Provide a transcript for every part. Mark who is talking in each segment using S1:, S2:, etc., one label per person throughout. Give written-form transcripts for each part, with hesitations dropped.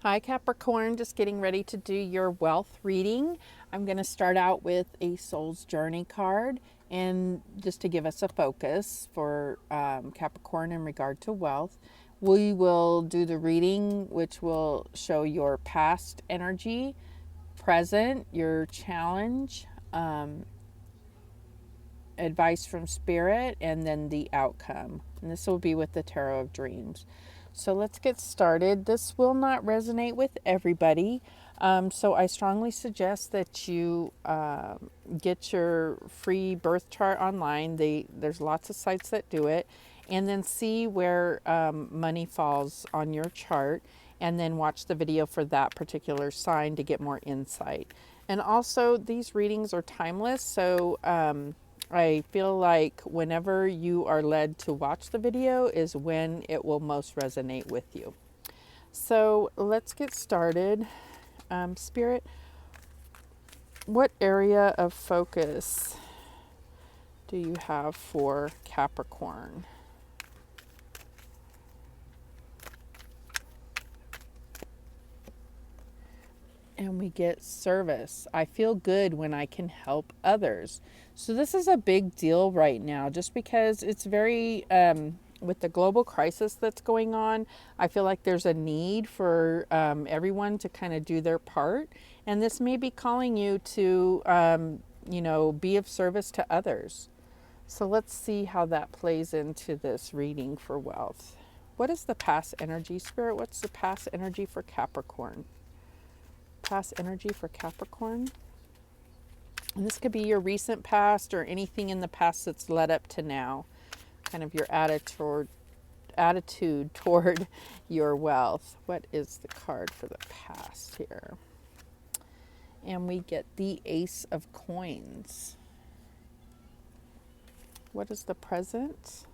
S1: Hi Capricorn, just getting ready to do your wealth reading. I'm going to start out with a Soul's Journey card, and just to give us a focus for Capricorn in regard to wealth. We will do the reading, which will show your past energy, present, your challenge, advice from spirit, and then the outcome. And this will be with the Tarot of Dreams. So let's get started. This will not resonate with everybody. So I strongly suggest that you get your free birth chart online. There's lots of sites that do it. And then see where money falls on your chart. And then watch the video for that particular sign to get more insight. And also, these readings are timeless. So I feel like whenever you are led to watch the video is when it will most resonate with you. So let's get started. Spirit, what area of focus do you have for Capricorn? And we get service. I feel good when I can help others. So this is a big deal right now, just because it's very, with the global crisis that's going on, I feel like there's a need for everyone to kind of do their part. And this may be calling you to, be of service to others. So let's see how that plays into this reading for wealth. What is the past energy, Spirit? What's the past energy for Capricorn? Past energy for Capricorn. And this could be your recent past or anything in the past that's led up to now. Kind of your attitude toward your wealth. What is the card for the past here? And we get the Ace of Coins. What is the present?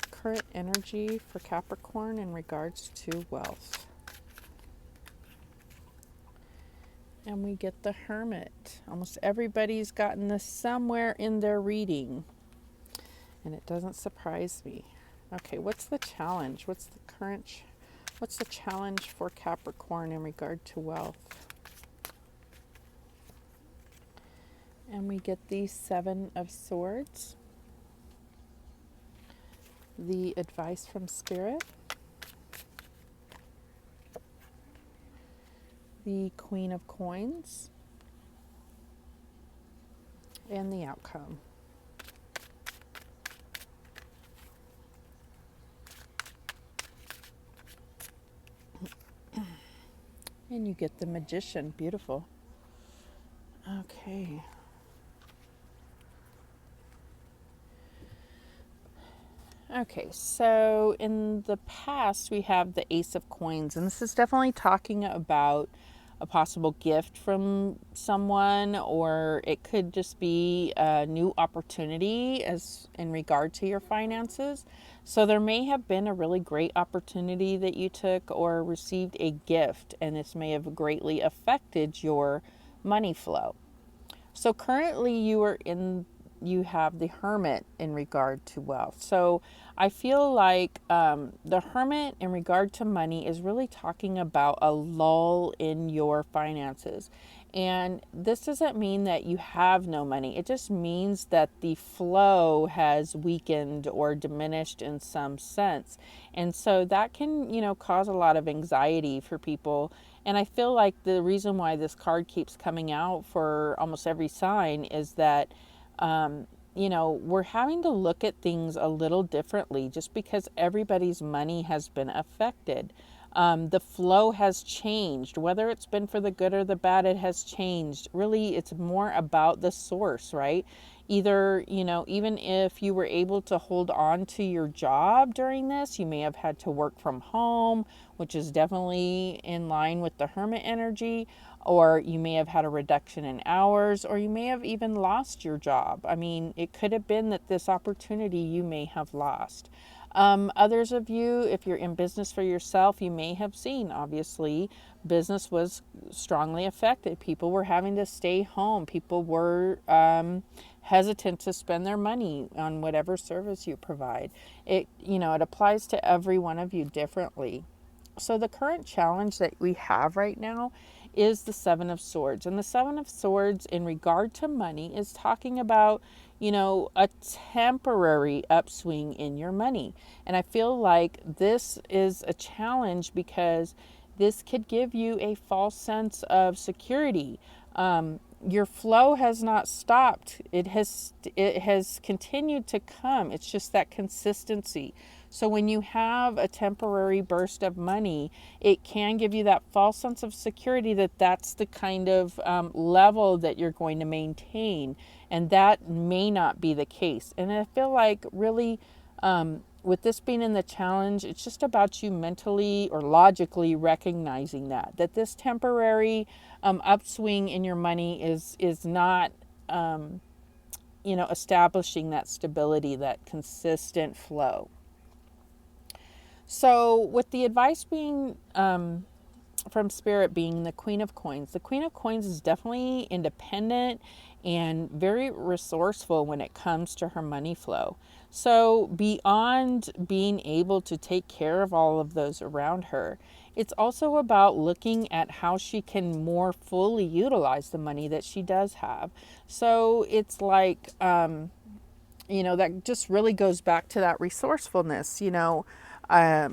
S1: Current energy for Capricorn in regards to wealth. And we get the Hermit. Almost everybody's gotten this somewhere in their reading. And it doesn't surprise me. Okay, what's the challenge? What's the challenge for Capricorn in regard to wealth? And we get the Seven of Swords. The advice from Spirit. The Queen of Coins, and the outcome. And you get the Magician. Beautiful. Okay. Okay, so in the past we have the Ace of Coins, and this is definitely talking about a possible gift from someone, or it could just be a new opportunity as in regard to your finances. So there may have been a really great opportunity that you took or received a gift, and this may have greatly affected your money flow. So currently you have the Hermit in regard to wealth. So I feel like the Hermit in regard to money is really talking about a lull in your finances. And this doesn't mean that you have no money. It just means that the flow has weakened or diminished in some sense. And so that can, cause a lot of anxiety for people. And I feel like the reason why this card keeps coming out for almost every sign is that we're having to look at things a little differently just because everybody's money has been affected. The flow has changed. Whether it's been for the good or the bad, it has changed. Really, it's more about the source, right? Either, even if you were able to hold on to your job during this, you may have had to work from home, which is definitely in line with the Hermit energy, or you may have had a reduction in hours, or you may have even lost your job. I mean, it could have been that this opportunity you may have lost. Others of you, if you're in business for yourself, you may have seen, obviously, business was strongly affected. People were having to stay home. People were hesitant to spend their money on whatever service you provide. It applies to every one of you differently. So the current challenge that we have right now is the Seven of Swords. And the Seven of Swords in regard to money is talking about, a temporary upswing in your money. And I feel like this is a challenge because this could give you a false sense of security. Your flow has not stopped. It has continued to come. It's just that consistency. So when you have a temporary burst of money, it can give you that false sense of security that that's the kind of level that you're going to maintain, and that may not be the case. And I feel like really, with this being in the challenge, it's just about you mentally or logically recognizing that this temporary upswing in your money is not establishing that stability, that consistent flow. So with the advice being from Spirit being the Queen of Coins, the Queen of Coins is definitely independent and very resourceful when it comes to her money flow. So beyond being able to take care of all of those around her, it's also about looking at how she can more fully utilize the money that she does have. So it's like, that just really goes back to that resourcefulness. I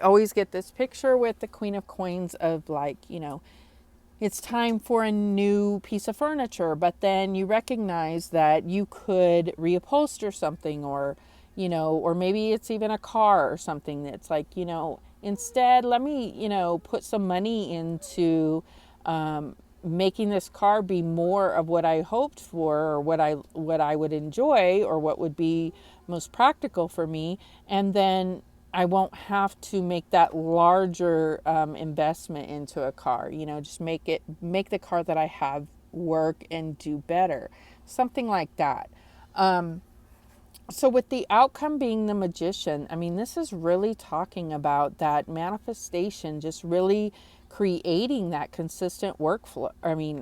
S1: always get this picture with the Queen of Coins of like, it's time for a new piece of furniture, but then you recognize that you could reupholster something, or maybe it's even a car or something that's like, instead let me, put some money into making this car be more of what I hoped for, or what I would enjoy, or what would be most practical for me, and then I won't have to make that larger investment into a car. Just make the car that I have work and do better, something like that. So with the outcome being the Magician, this is really talking about that manifestation, just really creating that consistent workflow.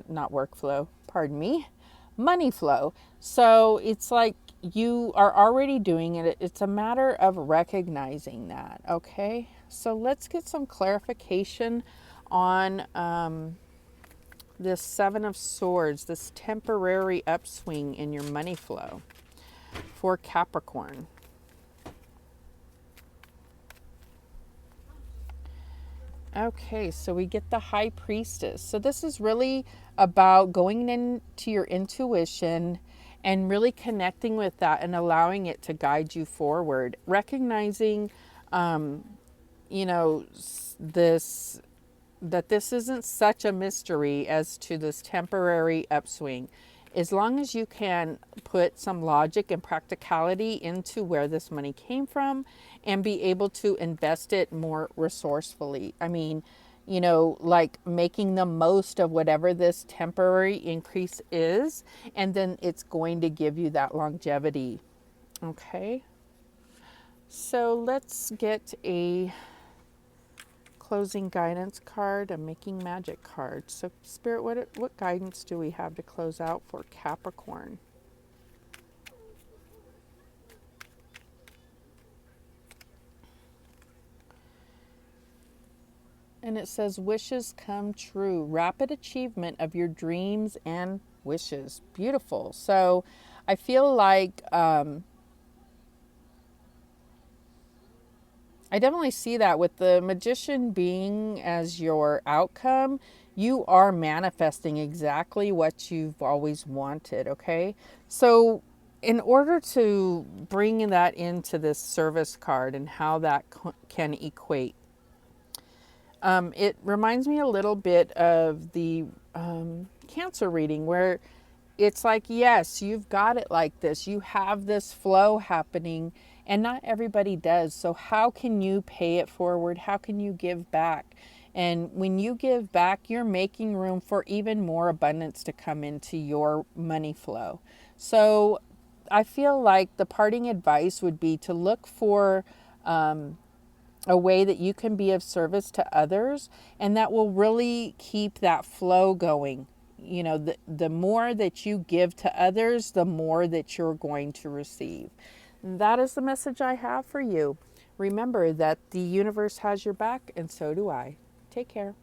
S1: Not workflow, pardon me, money flow. So it's like you are already doing it. It's a matter of recognizing that. Okay. So let's get some clarification on this Seven of Swords, this temporary upswing in your money flow for Capricorn. Okay, so we get the High Priestess. So this is really about going into your intuition and really connecting with that and allowing it to guide you forward. Recognizing, this that this isn't such a mystery as to this temporary upswing. As long as you can put some logic and practicality into where this money came from and be able to invest it more resourcefully. Like making the most of whatever this temporary increase is, and then it's going to give you that longevity. Okay. So let's get a closing guidance card, a making magic card. So Spirit, what guidance do we have to close out for Capricorn? And it says wishes come true, rapid achievement of your dreams and wishes. Beautiful. So I feel like I definitely see that with the Magician being as your outcome. You are manifesting exactly what you've always wanted, okay? So in order to bring that into this service card and how that can equate, it reminds me a little bit of the Cancer reading, where it's like, yes, you've got it like this. You have this flow happening, and not everybody does. So how can you pay it forward? How can you give back? And when you give back, you're making room for even more abundance to come into your money flow. So I feel like the parting advice would be to look for a way that you can be of service to others, and that will really keep that flow going. The more that you give to others, the more that you're going to receive. That is the message I have for you. Remember that the universe has your back, and so do I. Take care.